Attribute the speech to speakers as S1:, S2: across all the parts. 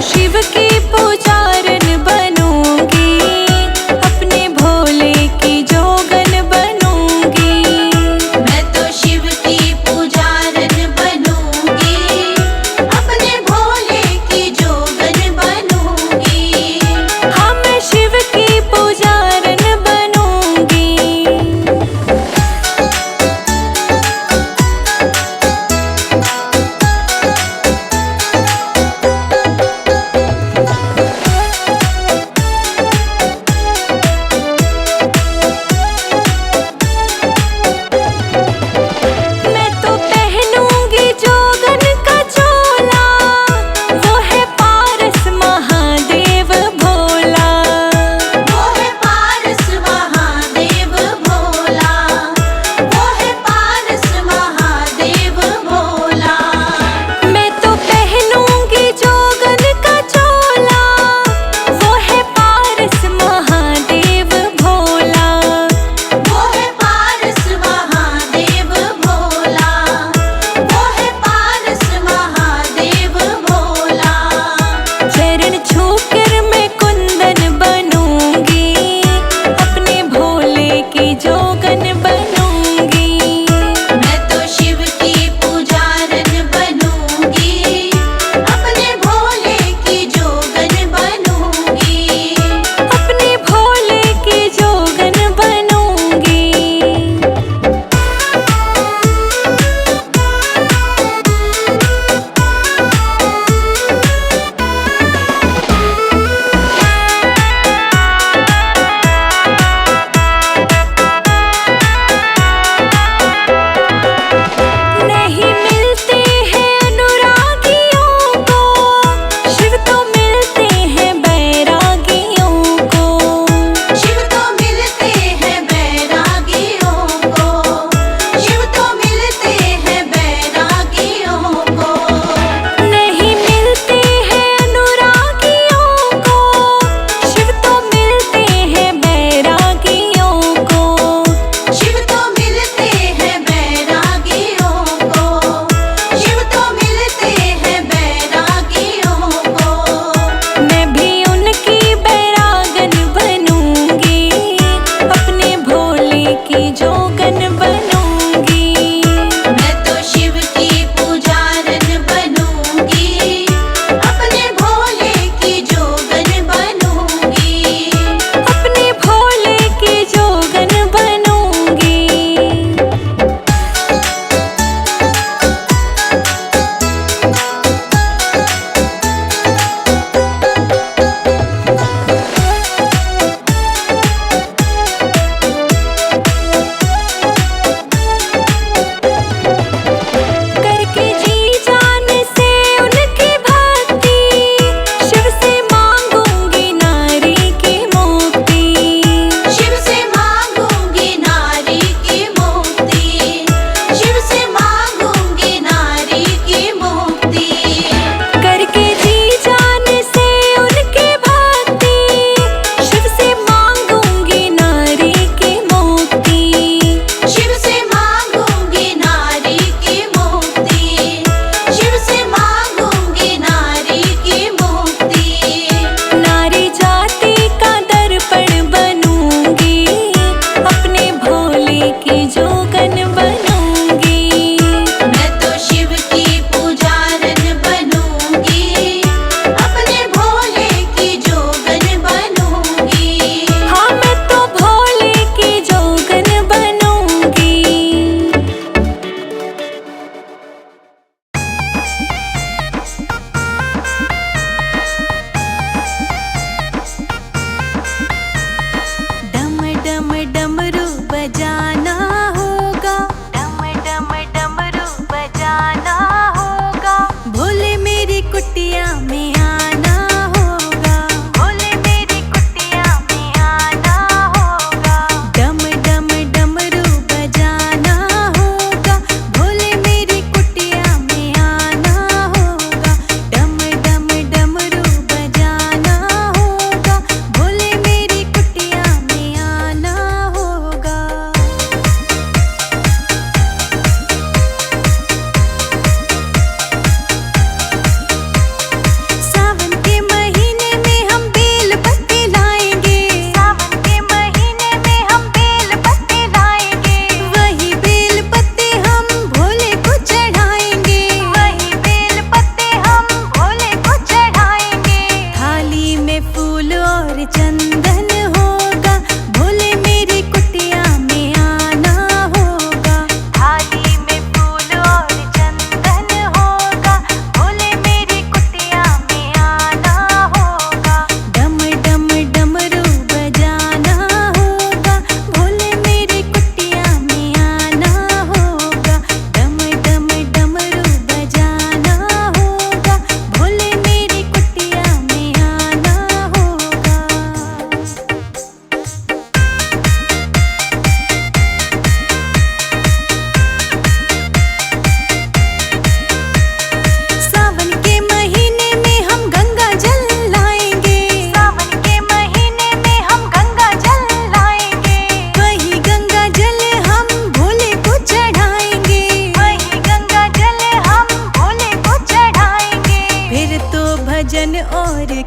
S1: शिव की पुजारन बनूंगी, अपने भोले की जोगन बनूंगी।
S2: मैं तो शिव की पुजारन बनूंगी, अपने भोले की जोगन बनूंगी।
S1: हाँ मैं शिव की पुजारन बनूंगी।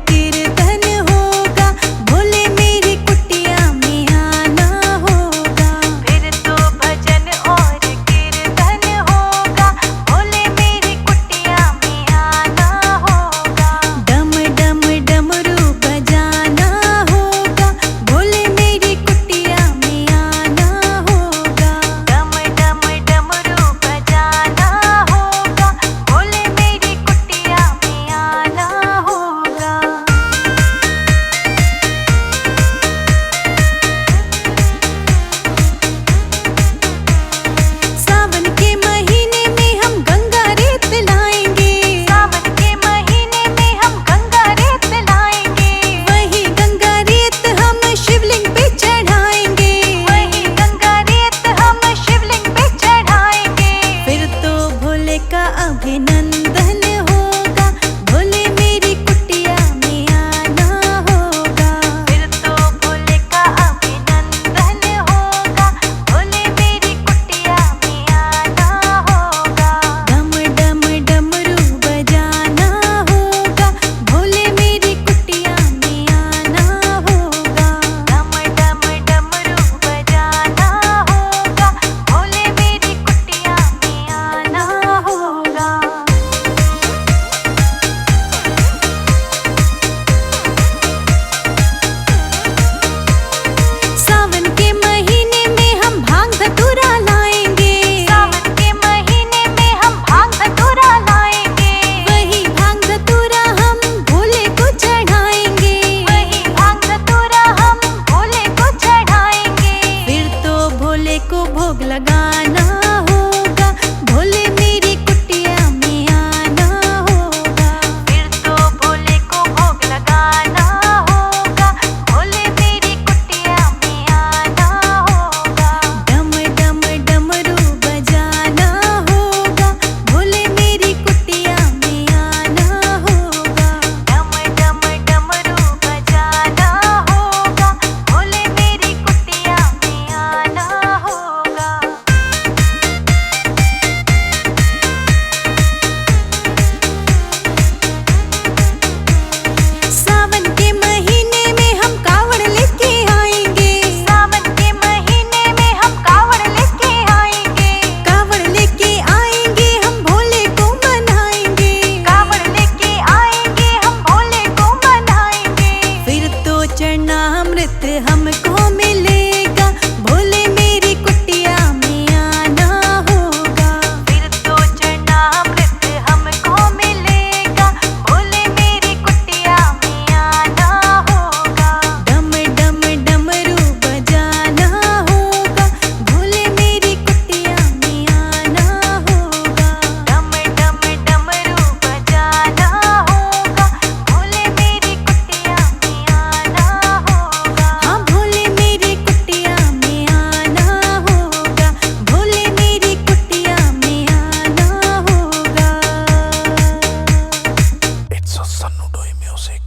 S1: कीर्तन होगा, भोले मेरी कुटिया में आना होगा। फिर तो भजन और कीर्तन होगा, भोले मेरी कुटिया में आना होगा। डम डम डमरू बजाना होगा, भोले मेरी कुटिया में आना होगा। डम डम डमरू बजाना होगा, भोले मेरी कुटिया में आना होगा। सावन के महीने में हम गंगा रेत लाएंगे, सावन के महीने में हम गंगा रेत लाएंगे। वही गंगा रेत हम शिवलिंग पे चढ़ाएंगे, वही गंगा रेत हम शिवलिंग पे चढ़ाएंगे। फिर तो भोले का अभिनंदन होगा, भोले मेरी कुटिया में आना होगा। फिर तो भोले का अभिनंदन होगा, भोले मेरी कुटिया में आना होगा। डम डम डमरू बजाना होगा, भोले मेरी कुटिया में आना होगा। डम डम डमरू बजाना होगा, भोले मेरी कुटिया में आना होगा। सावन के महीने में हम भांग धतूरा लाएंगे, सावन के महीने में हम भांग धतूरा लाएंगे। वही भांग धतूरा हम भोले को चढ़ाएंगे, वही भांग धतूरा हम भोले को चढ़ाएंगे। फिर तो भोले को भोग लगाना होगा, भोले मेरी कुटिया में आना होगा। फिर तो भोले को भोग लगाना होगा, भोले मेरी कुटिया में आना होगा। डम डम डमरू बजाना होगा, भोले मेरी कुटिया में आना होगा। डम डम डमरू बजाना होगा, भोले मेरी कुटिया में आना होगा। सावन के महीने में हम कावड़ लेके आएंगे, सावन के महीने में हम कावड़ लेके आएंगे। कावड़ लेके आएंगे हम भोले को मनाएंगे, कावड़ लेके आएंगे हम भोले को मनाएंगे। फिर तो चरणामृत हमको मिलेगा, भोले मेरी कुटिया में आना होगा। फिर तो चरणामृत हमको मिलेगा, भोले मेरी कुटिया में आना होगा। डम डम डमरू बजाना होगा, भोले मेरी कुटिया में आना होगा। डम डम डमरू बजाना होगा, भोले मेरी कुटिया में आना होगा। हाँ, भोले मेरी कुटिया में आना होगा, भोले मेरी कुटिया में आना होगा।
S3: It's a Sanudoi music.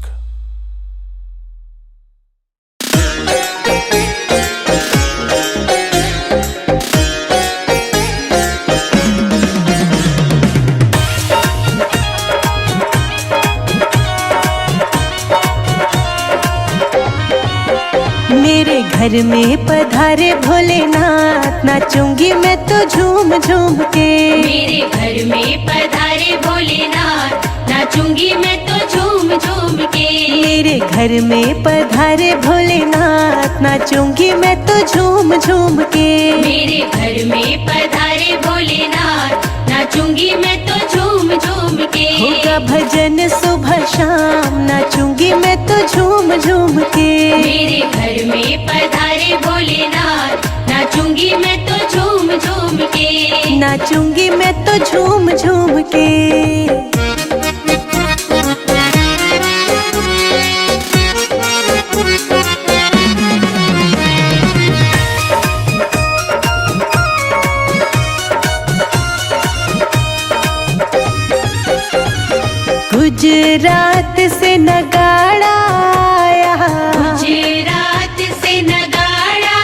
S1: मेरे घर में पधारे भोलेनाथ, नाचूंगी मैं तो झूम झूम के।
S2: मेरे घर में पधारे भोलेनाथ, नाचूंगी मैं तो झूम झूम के।
S1: मेरे घर में पधारे भोलेनाथ, नाचूंगी मैं तो झूम झूम के।
S2: मेरे घर में पधारे भोलेनाथ, नाचूंगी मैं तो झूम झूम के।
S1: होगा भजन सुबह शाम, नाचूंगी मैं तो झूम झूम के।
S2: मेरे घर में पधारे भोलेनाथ, नाचूंगी मैं तो झूम झूम के।
S1: नाचूंगी मैं तो झूम झूम के। गुजरात से नगाड़ा आया,
S2: गुजरात से नगाड़ा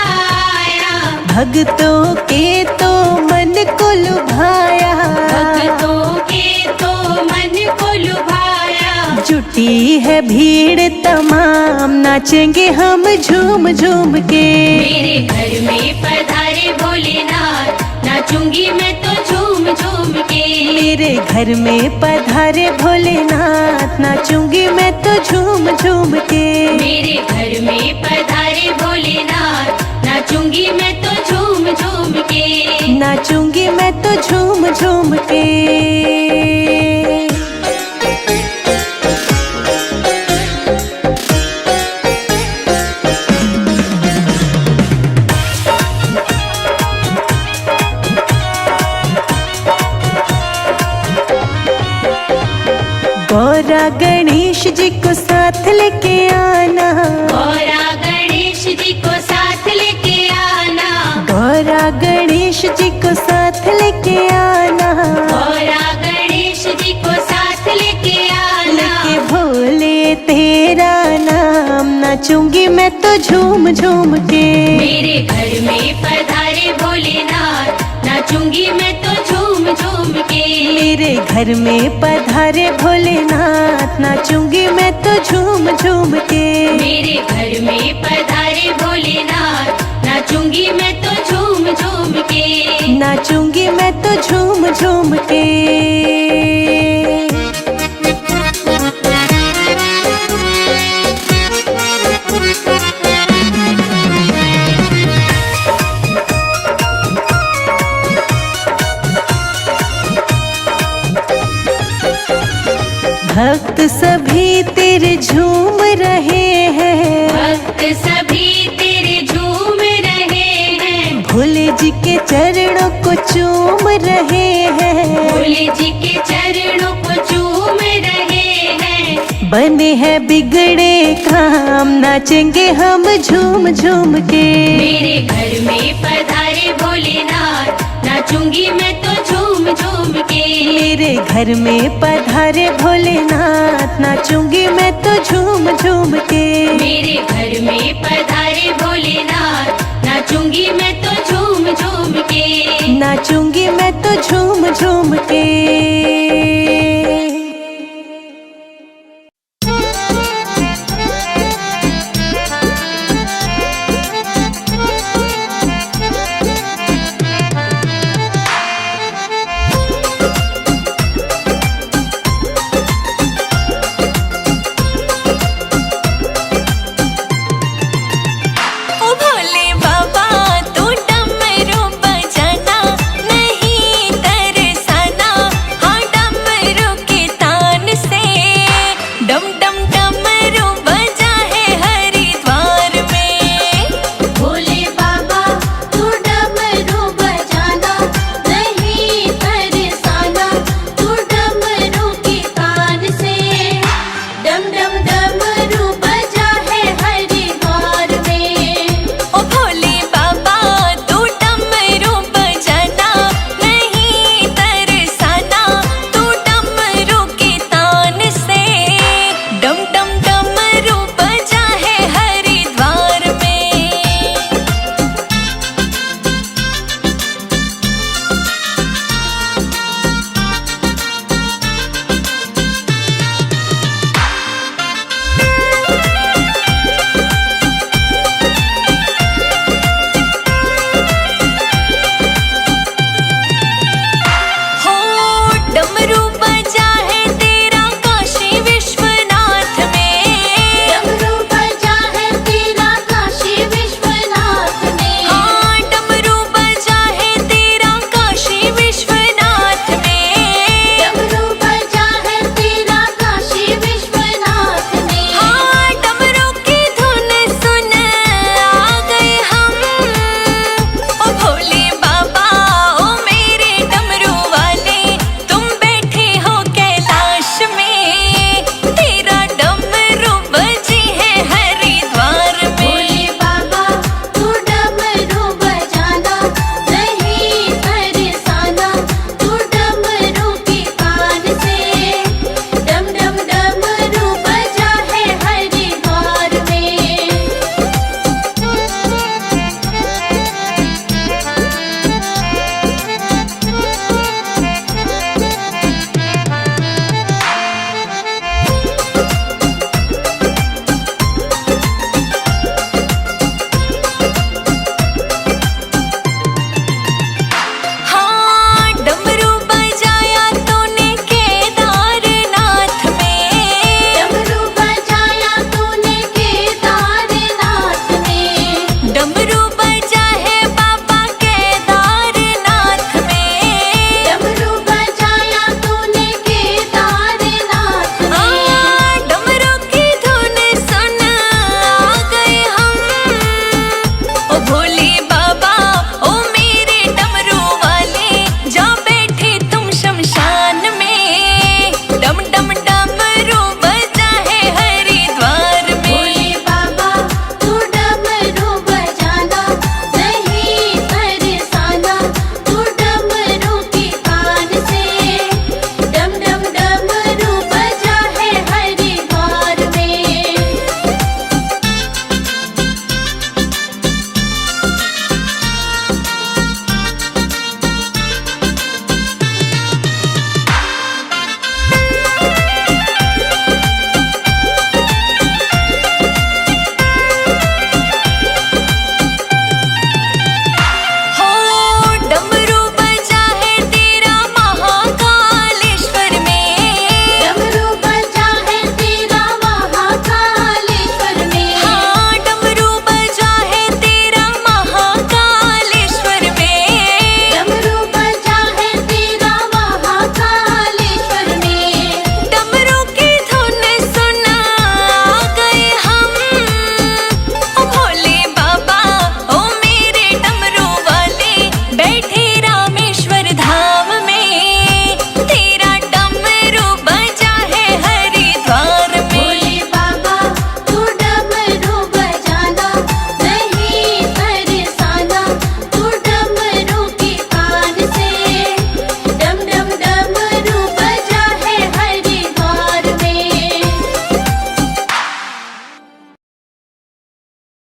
S2: आया।
S1: भक्तों के तो मन को लुभाया,
S2: भक्तों के तो मन को लुभाया।
S1: जुटी है भीड़ तमाम, नाचेंगे हम झूम झूम के।
S2: मेरे घर में पधारे भोलेनाथ, नाचूंगी मैं तो झूम झूम के।
S1: मेरे घर में पधारे भोलेनाथ, नाचूंगी मैं तो झूम झूम के।
S2: मेरे घर में पधारे भोलेनाथ, नाचूंगी मैं तो झूम झूम के।
S1: नाचूंगी मैं तो झूम झूम के। गौरा गणेश जी को साथ लेके आना,
S2: गौरा गणेश जी को साथ लेके आना।
S1: गौरा गणेश जी को साथ लेके आना।
S2: गौरा गणेश जी को साथ लेके आना।
S1: लेके भोले तेरा नाम, नाचूंगी मैं तो झूम झूम के।
S2: मेरे घर में पधारे भोलेनाथ, नाचूंगी मैं तो झूम झूम के।
S1: मेरे घर में पधारे भोलेनाथ, नाचूंगी मैं तो झूम झूम के।
S2: मेरे घर में पधारे भोलेनाथ, नाचूंगी मैं तो झूम झूम के।
S1: नाचूंगी मैं तो झूम झूम के। भक्त सभी तेरे झूम रहे हैं,
S2: भक्त सभी तेरे झूम रहे हैं।
S1: भोले जी के चरणों को चूम रहे हैं।
S2: भोले जी के चरणों को चूम रहे हैं।
S1: बने हैं बिगड़े काम, नाचेंगे हम झूम झूम के।
S2: मेरे घर में पधारे भोलेनाथ, नाचूंगी मैं तो झूम झूम के।
S1: मेरे घर में पधारे भोलेनाथ, नाचूंगी मैं तो झूम झूम के।